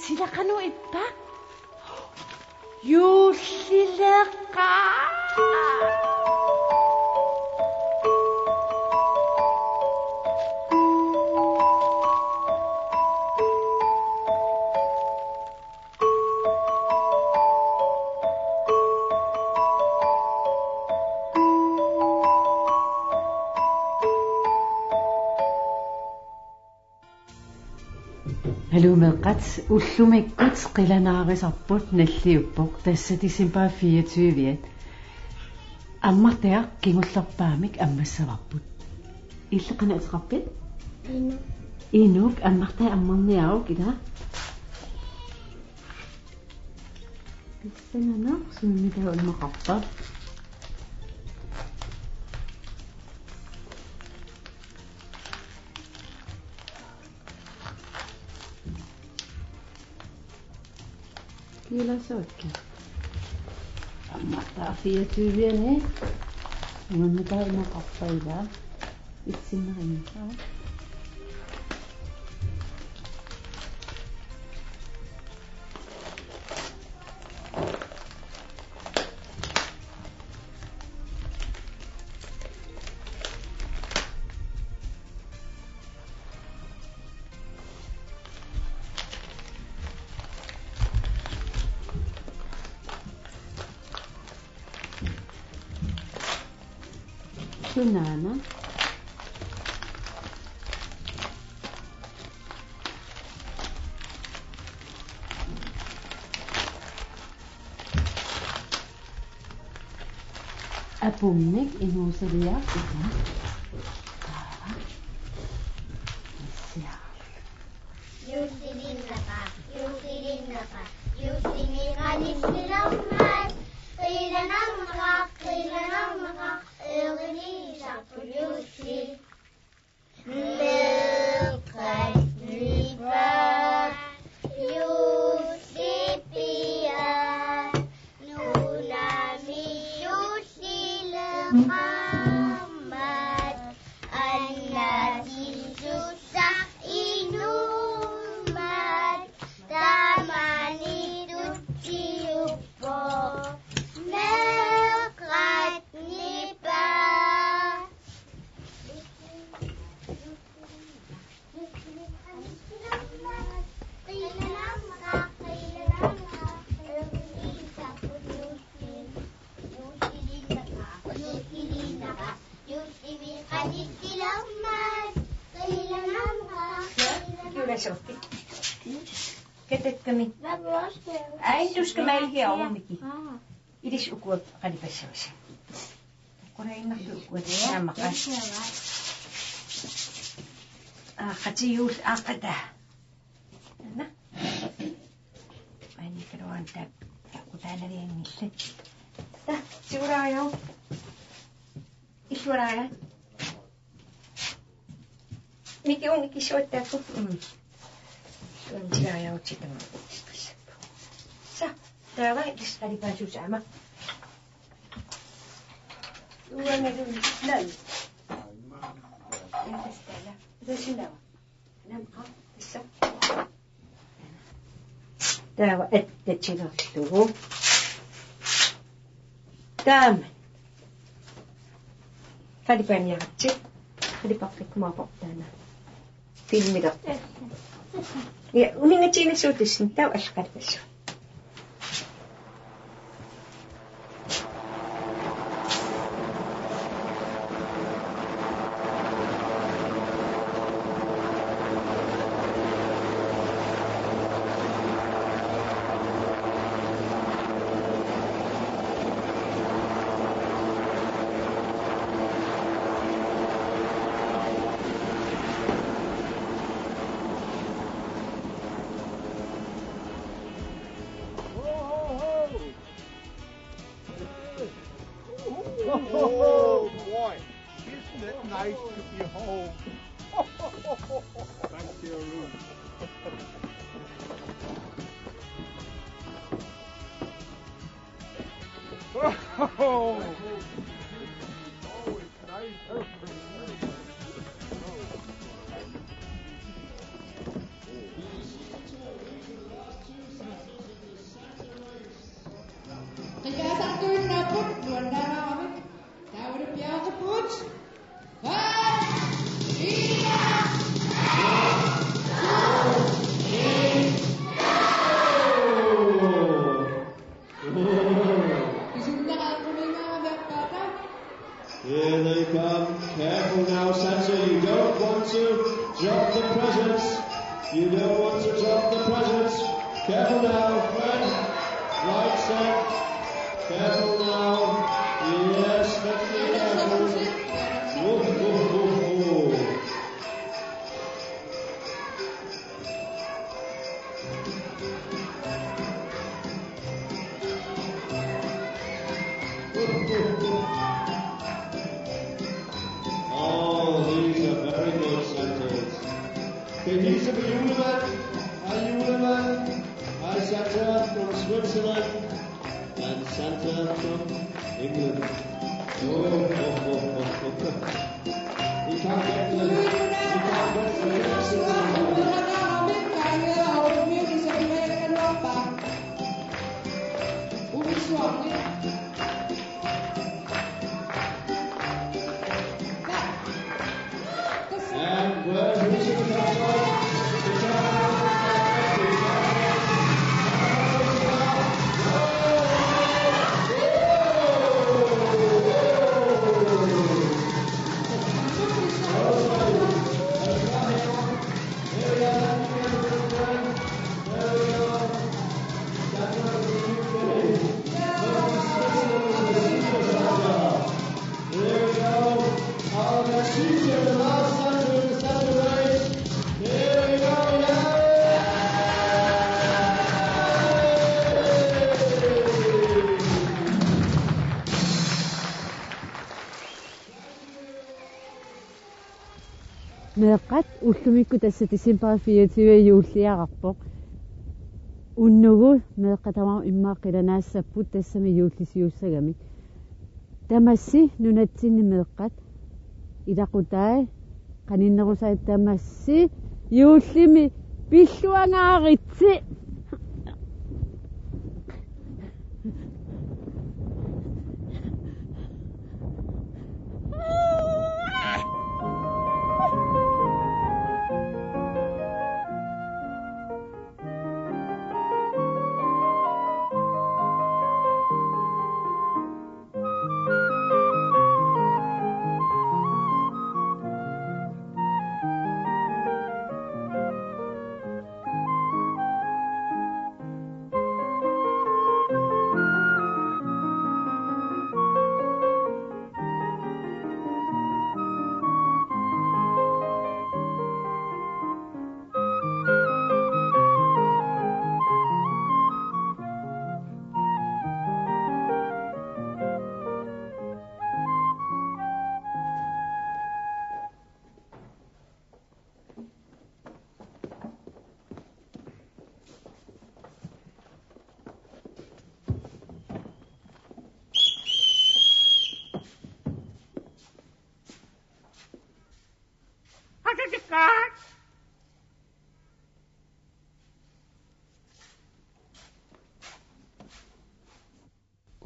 Itsilaqanu ippa? Yullilaqa! Halumedqat ullumikkut qilanaarisarput nalliuppoq tassa December 24 аммартиа кингуллерпаамик аммассаварпут иллеқана атеқарпит инук аммартаа аммарниарук ила писсанана суннитаа улмақарпа Kyllä se oikein. Ammattaa 24, mun mitä ilman kappailaa. Itse rintaa. Sunana. Apumnik inuusaliaq ita. Yuusilinnaqa, yuusimiqanissilormaat, qiilanarmaqa, Ögnisapulusi, Milqat Nipa, Yusipia, Nunami Yusilamat, Anasisusah inumat, Tamani Tuciupo, Milqat Nipa. Ketetkami? Ai, tuska meillä herovre, Miki. Idis ukuat qalipassavasa. Qurainartu ukuat naamaqa. Qatiyuul aaqata. Ana. Ani karuan tak qutaanariangilla. Ta, siuraayo. Isuuraayo. Miki on ikisuottaako? On siuraayo sitama. Sa, täällä idis qalipaasuusama. Uana dun näin. Entäs täällä? Mitä sinä on? Nämä tässä. Täällä ette sinottuu. Tämä. Kalipan jatsi. Kalipakki kumapoptana. Filmida. Ja uninga siinä suutusin. Tää on kalipassu. Oh boy, isn't it nice to be home? Back to your room. Oh, it's nice. Careful now, Santa, you don't want to drop the presents. You don't want to drop the presents. Careful now, friend. Right, set. Careful now. Yes, let's be careful. Woof, woof, woof, woof. Oh, these are very good Santas. Okay, these are the Juleman. Hi, Juleman. Hi, Santa from Switzerland. And Santa from England. Oh. We can't get the And where's Richard Castle? Meeqqat ullumikku tassa December 24 juulliaqarpoq unnugu meeqqatama immaaqqilanaassaput tassami juullisiussagami tamassi nunatsinni meeqqat ilaqutai qaninnerusai tamassi juullimi pilluangaaritsi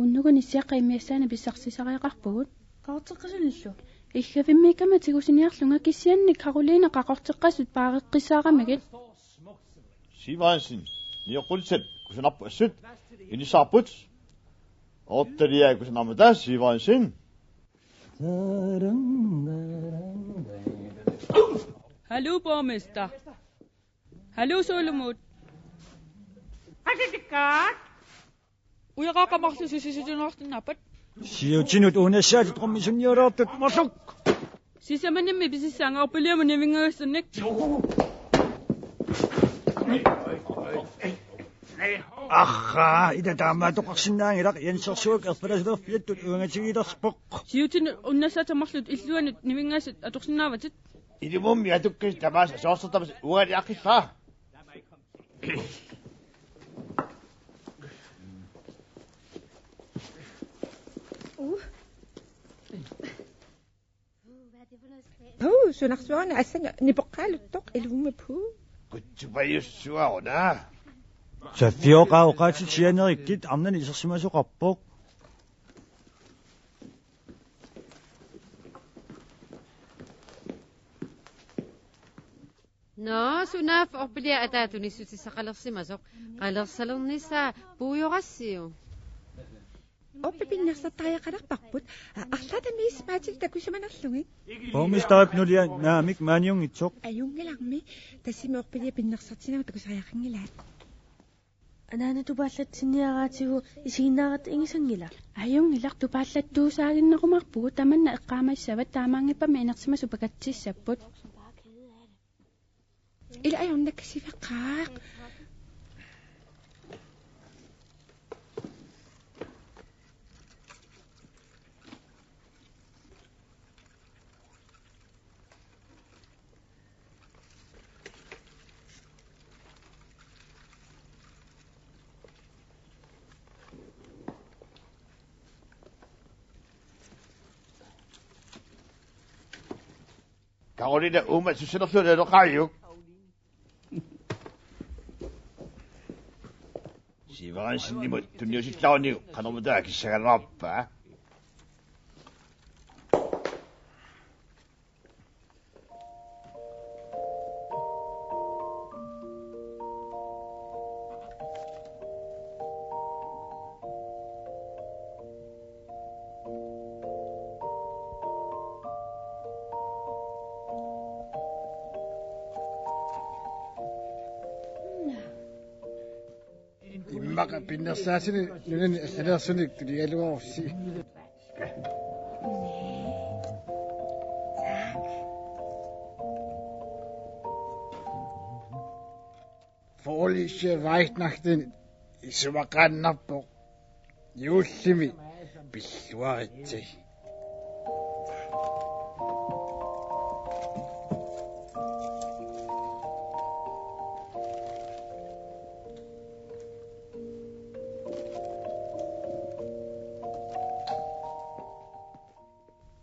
Unnugun issiaqqiimmiassana pissarsisaриақарпугут qaorteqqasunillu иггавиммикама тигусиниарлунга киссианник Каролина qaqorteqqasut paareqqisaaramagit Sivansin, niuqulsat kusanarpu assut inisaarput ortaliaa kusanarmutaa Sivansin. Hallo borgmester. Hallo Solomon. Uiqaqamarlusisisutunartinnapat Siutinut unassaatit qommisuniaraartut masuk. sisamanimmi pisissaangaarpuliamu nivingagassunnik Aha, ida taamaatoqarsinnaangilaq yansersuuk erpalasulorfiattut uangatigilерсpoq. siutin unnassatamarlut illuanut nivingaasut atorsinnaavatit Ilimummi atukkis tamaasa soorsertamas ualiaqqiffaa. Puu sunarsuarna assana nipoqqaaluttoq ilumapuu Kutsupajussuaruna. Saffioqaoqaatit sianerikkit arnani isersimasuqarpoq. No, sunaf orpilia ataatunissutisaqalersimasoq qalersalernissa puuyoqassiu. Oppi pinnersattariaqalarparput арлатами смаатил такусуманерлуги Borgmester Nulia naamik maaniungitsoq. аюнгиларми тассимеорпилия пиннерсартинага такусариақангилаат анаана тупааллатсинниараатигу исигиннаарат ингисангила аюнгилар тупааллаттуусаагиннерумарпугу таманна эққаамассава таамаангиппами инертима супакатсиссаппут ила аюннаккасифеққаақ Karolina Uma susinerluunalu qaayuk. Sivaransinnimut tunniusillauniu qanermutaa kissagallarpaa. Immaqa pinnersaasini nunani allanersunik tuligaluorsi. Forlige Weihnachten isumaqaannarpoq juullimi pilluaritsi.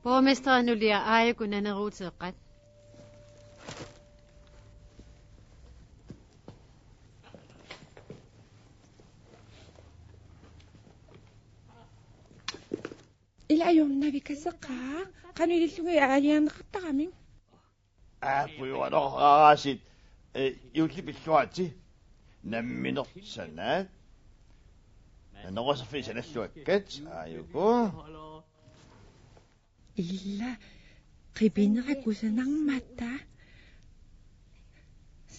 Borgmester Nulia aajakunaneruuteeqqat. ила аюннавикасеққаа qanulillugi аалианеқартарами Pujuanoraasit juullipilluati namminersanaat. Anorasaffisanalluakkat aayuku. illa qipinerakusanarmatta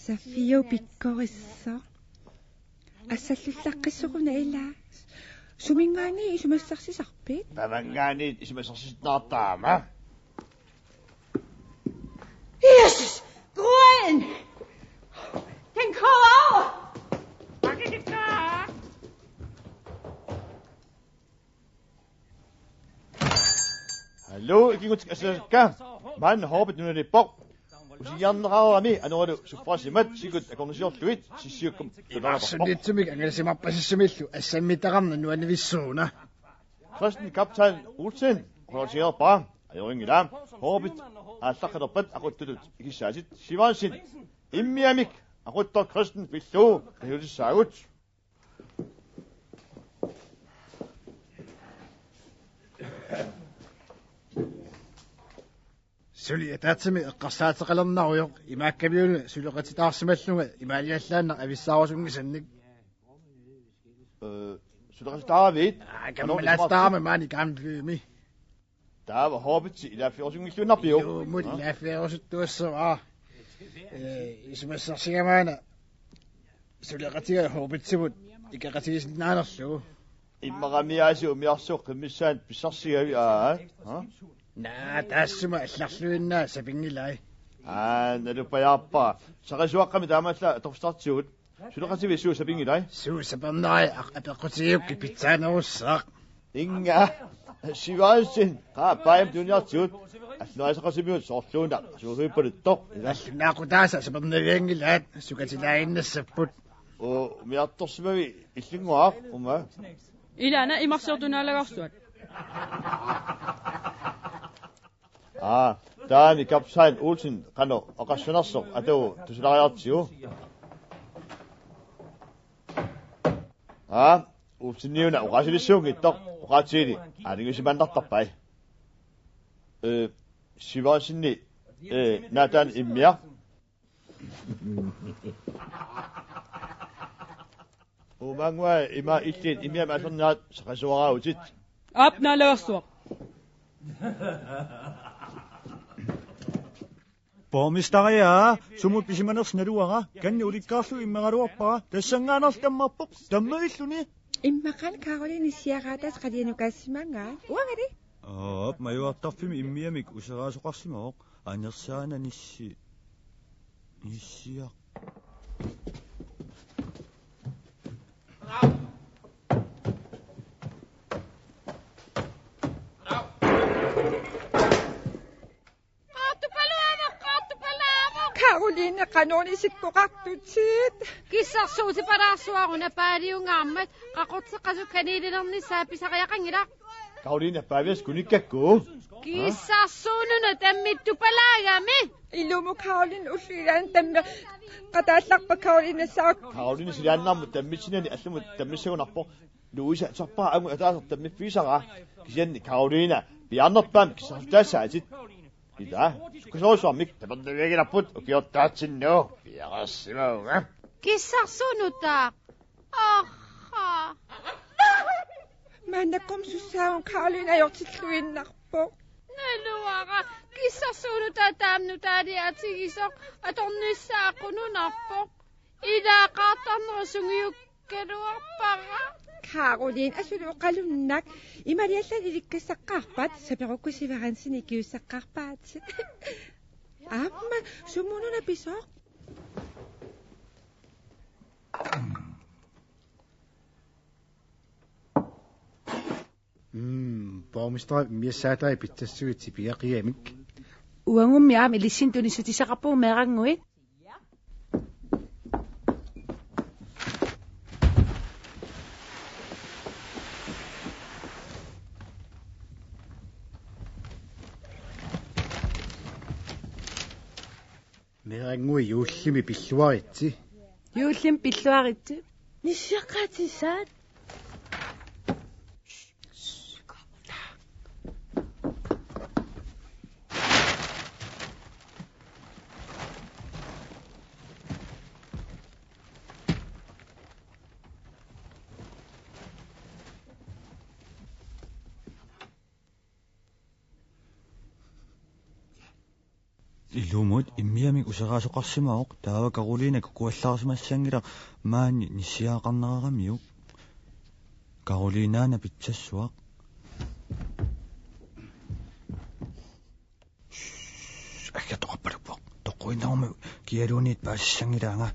Safio pikkorisso ассаллуллаққиссуруна ила сумингаани исумассарсисарпит Pavangaani isumasersitnaartaama. Jesus! Grøn! Den kommer over! Hallo, ikingutik asalka. Man hoopet nunalippoq. Usiarnerarami anualu supprasimat sikut akornisiorluit sissiukkum tunarappoq. Sunitsumik angalasimarpasissamillu assammitaqarna nuanivissuuna. Kristen kaptajn Olsen korrigeret ajoringilaam hoopet ааллаққалерпат ақуттулут игиссаасит сиваансин иммиамик ақуттор Kristen пиллуу каюлиссаагут Suli atatsimi eqqarsaatiqalernaruyoq imaakkaviunu suleqatitаарsimallunga imaaliallaanna avissaarusungisannik suleqatitaaravit kammalaastaarma maani kaamlumi taava hoopitsi ilaafiorsungiluunarpiu mut ilaafiorusuttuassavaa isumassarsigamaana suleqatiga hoopitsimut ikaqatigisnaanerlugu иммарами умиарсуоқ қиммиссаан писсарсигави ha таассума алларлуиннаа сапингилай налупаярпа сақасуаққами таамаалла торстартигут сулеқативиссуу сапингилай суу сапернери апеққутигиукки питсаанеруссаақ инга сиваансин qaappaim tuniartigut аллуасақасимиут соорлууна суухиппалуттоқ илаллунаақутааса сапернавиангилаат сукатилаиннассаппут о миарторсимави иллингуаа ума илана имарсертунаалагарсуат таани капсайн Olsen qano oqassunarsoq atau tusulariartigu usinniuna uqasilissuungittoq uqaatiili alingisimandartarpai sivaansinni naataan immia umangwa ima illin immia maasernaat saqasuarautit Apna lagersuaq. Pormestariaa sumut pisimaners naluara kanni ulikkaarlu immegaluarpara tassangaaners tammarpoq tammailluni Immakan Caroline isiaqaatas qalianukassimangaa. Uangari? Majuartarfimi immiamik useraasuqarsimooq anersaananissi issiaq Caroline qanoni sikkoqartutsit. Kissarsuuti paraarsuaruna paaliungaarmat qaqorteqasu kaniilinerni saapisaqayaqangila. Caroline Pavias kunikakku. Kissarsuununa tammittu palaagami. Ilumu Caroline ullilan tammi qataallaqpa Caroline saak. Caroline siliannarmu tammitsinani allumut tammissagunarpo Luisa sorpaa angu ataasar tammifiisaqa kisianni Caroline piarnerpaam kissartaassaatit. Ida, kusosuarmik tapernaviagilaput ukiortaatsinnu piarassimaunga. Kissarsuunutaa. Aha. Mannakum sussaun Caroline ajortilluinnarpo. Naluaqa kissarsuunutaa taamnutaaliatigisoq atornissaaqununarpo. Ilaaqaartarnerusungiyukkaluarpaqa. Caroline asuluqalunnak imaliallan ilikkassaqarpat saperukusivaransin ikiussaqqarpaat. Amma sumununa pisoq. Pormestari miassaatai pittassuit piaqiamik. Uangummi aam ilissintuni sutisaqarpuu meerangui. Meerangui juullimi pilluaritsi. Juullim pilluaritsi. Nissiaqqaatissaat. Ilumut immiamik useraasuqarsimauq taava Caroline kukuallaarsimassangila maanni nissiaaqarneraramiuk Carolinaana pitsassuaq Toqappalupoq toqquinnerumi kialuuniit paassangilanga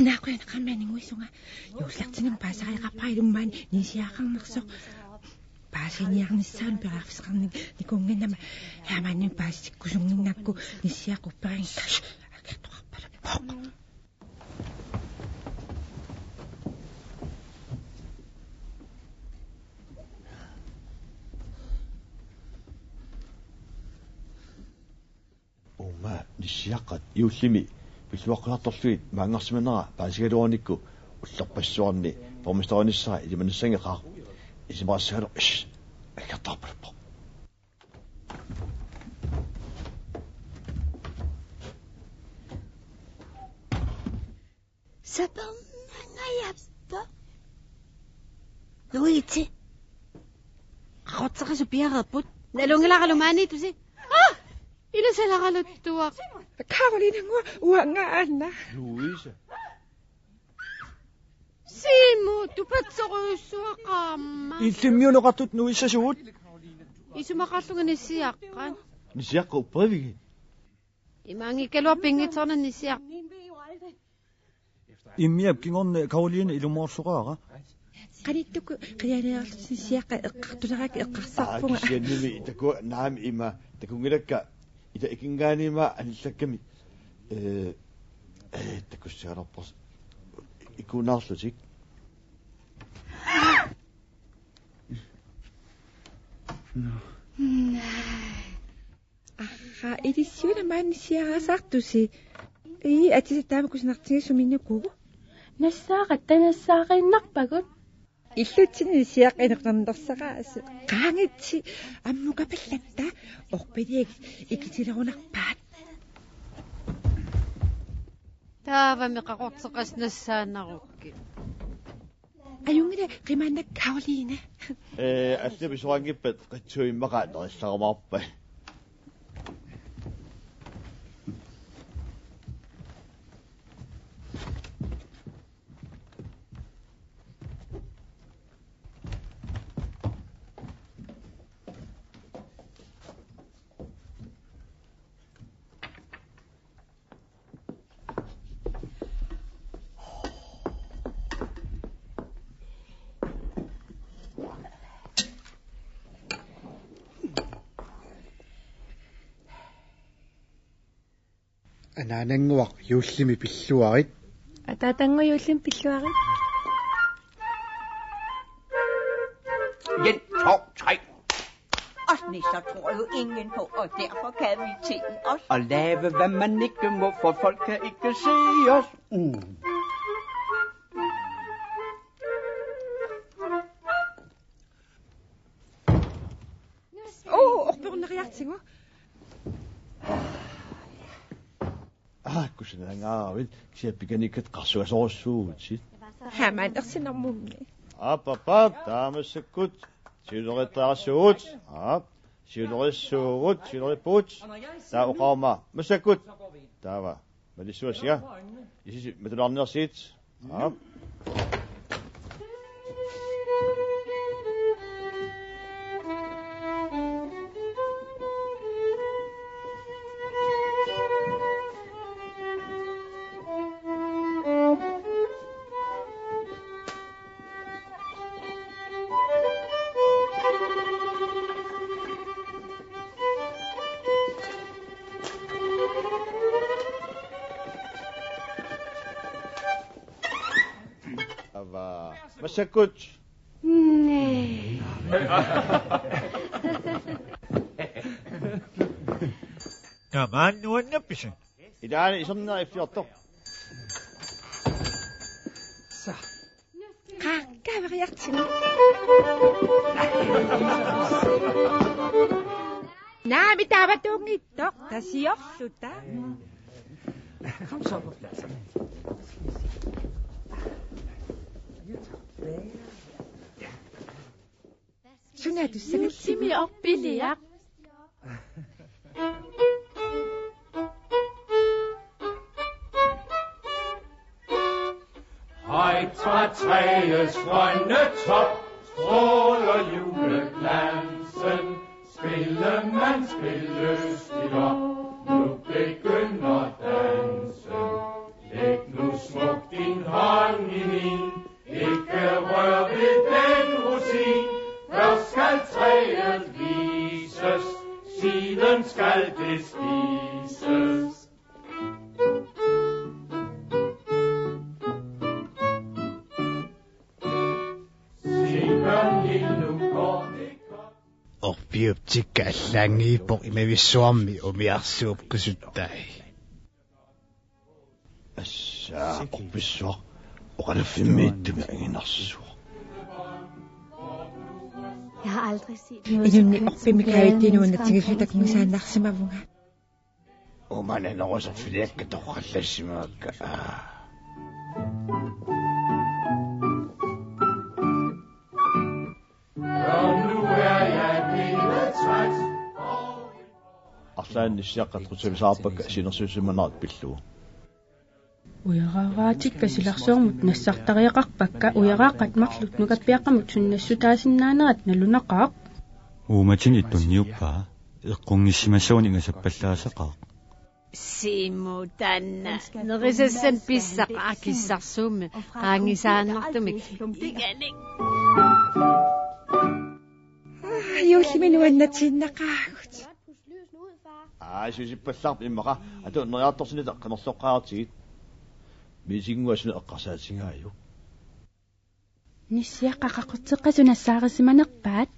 Naaquen qammaninguisunga yuullaqtinum paasaqaiqarpailummaan nisiaaqarnersoq paasiniarnissaan peraafisqarning nikungannama yaamaannin paassikkusunginnakku nissiaqupperingka akertoqarpalupoq Uma nissiaqqat iullimi pilluaqqunartorluit maangarsimanera paasigaluarnikku ullerpassuarni pormestarinissara ilimanissangaqaaq isimarassalu akertarpaluppoq Sapernangayappa. Luigi. Qaqorteqasu piaqerput nalungilaqalumaaniitusi. Ilasalaqaluttuaq. Caroline ngua uangaanna. Luisa. Simu tupatsoqussuaqaamma. illimmiuneqartut nuissasuut Isumaqarlunga nissiaqqan. Nissiaqqa upperivigi. Imaangikkalua pinngitsorna nissiaq. immiap kingorne Caroline ilumuarsuqaaqa Qanittuku qiyaneerlusissiaqqa eqqartuleraq eqqarsarpunga. Kisiannimi taku naami ima takungilakka ita ikingaanima anillakkami takussiararpas ikunaarlutik Aha, idissiuna maannisiaraasartusi. Atisataamakusnartigissuminnukugu. Nassaaqattanassaaqinnarpagut. Illutsini siaqqineqnernersaqaas. Qaangitsi ammukapallanna orpiliik ikitilerunarpaat. Taavami qaqorteqasnassaannarukki. Ayungere qimana Karoline. Asli bisuangipet qitsuimmaqa nerissaqamarpai. Анаанангуақ юуллими пиллуарит. Атаатангуйуллим пиллуарит. 1, 2, 3. Og nisser tror jo ingen på, og derfor kan vi til os og lave, hvad man ikke må, for folk kan ikke se os. Orpurnerjartsingo. Kusinangaavit siappiganikkat qarsuasoorsuutsit. Haman ersinermumli. Papa taamassakut siunerittarsuut. Siunerissuugut siunerippuut. Taa uqaama massakut. Taava malisuasia. Isisi matularnersiit. Masakut. Nee. Naman nuan napisin. Idaani isomna iffiartor. Qaakkaaveriartsingo. Naami taavatuungittoq tasiorluta. Kom så på plads. Simi oppilia. Højt fra træets grønne top stråler juleglansen. Spillemand spil lystigt op, nu begynder dansen. Læg nu smukt din hånd i min, ikke rør ved den rosin. Først skal træet vises, siden skal det spises. Orpiuptikkaallangii imavisuarmi umiarsuupkusuttai. Assaa orpissuaq oqalafimmiittumi anginarsuaq. Jeg har aldrig set Ilunni orpimikavittinuunatigillatakmisaannarsimavunga. Umananoroserfiliakkatorqallassimaakka. Arsaannissiaqqatqutivisaarpakka sinersuusimanaat pilluu. Uyaraatik silarsuarmut nassartariaqarpakka uyaraaqat marlut nukappiaqqamut sunnassutaasinnaanarat nalunaqaaq. Uumatin ittunniuppaa eqqungissimassuuni ngasappallaaseqaaq. Simutanna nerisassan pissaq akissarsuumme qaangisaannartumik tiganik. Juulliminuannatiinnaqaagut. Suusippallaarp immaqa atu neriartorsinita qanersoqqaartigit. Misinguasuna eqqarsaatigaaju. Nissiaqqaqaqutteqqasunassaarismanerpaat.